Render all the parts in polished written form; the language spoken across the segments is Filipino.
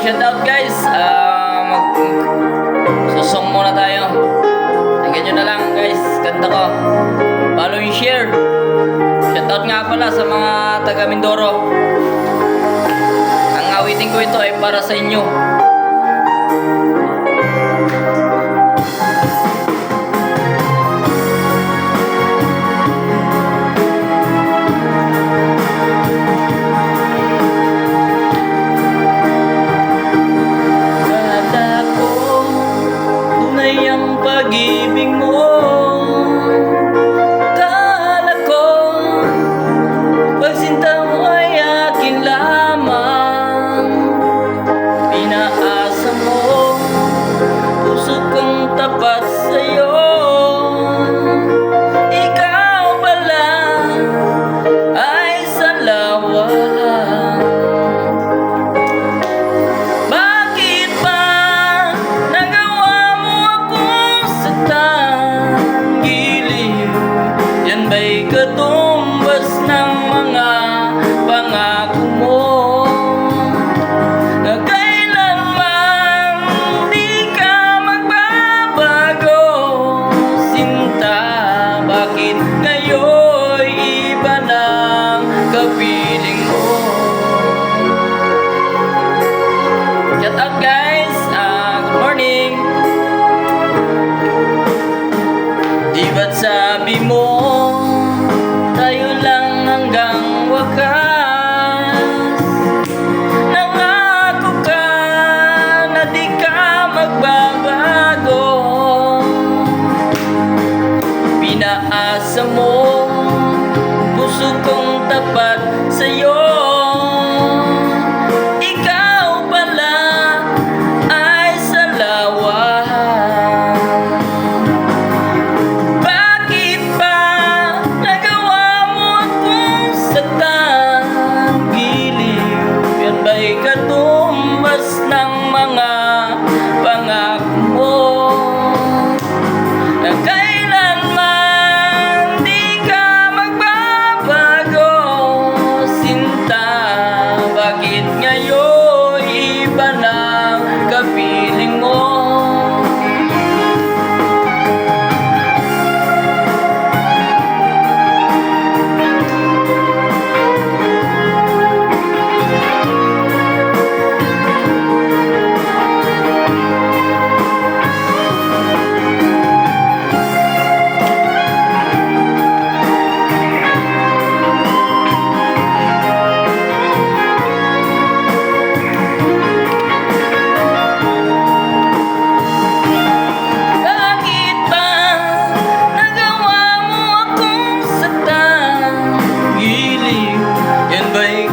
shout out guys. Susong muna tayo. Tingnan nyo na lang guys. Kanta ko. Follow and share. Shout out nga pala sa mga taga Mindoro. Ang awitin ko ito ay para sa inyo. Pag-ibig mo, kala ko pagsinta mo ay akin lamang. Pinaasa mo, puso kong tapat sa'yo. Ikaw pala ay salawa. Ba'y katumbas ng mga pangako mo na kailanman di ka magbabago, sinta? Bakit ngayon'y iba ng kapiling mo? Shout out guys, good morning. Di ba't sabi mo tayo lang hanggang wakas? Nangako ka na di ka magbabago. Pinaasa mo, puso kong tapat sa'yo. Ikaw pala ay salawa. Katumbas ng mga pangako mo na kailanman di ka magbabago, sinta? Bakit ngayon iba ng kapiling mo?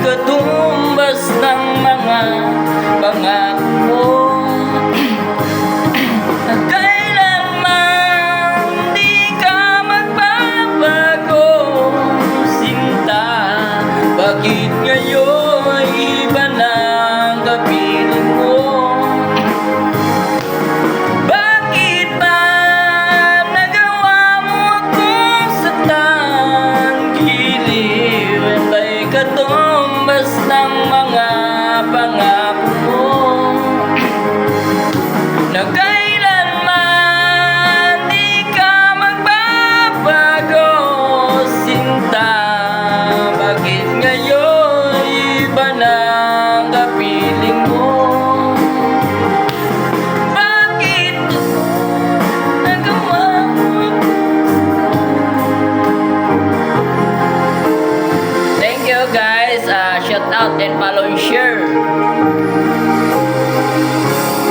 Katumbas ng mga pangako mo na kailanman di ka magbabago, sinta? Bakit ngayon iba ng kapiling mo? Bakit ba nagawa mo akong satang-giliw? Ba'y katumbas ng mga pangako mo na kailanman di ka magbabago, sinta? Bakit ngayon iba ng kapiling mo? Bakit nagawa mo? Thank you guys. Shout out and follow and share.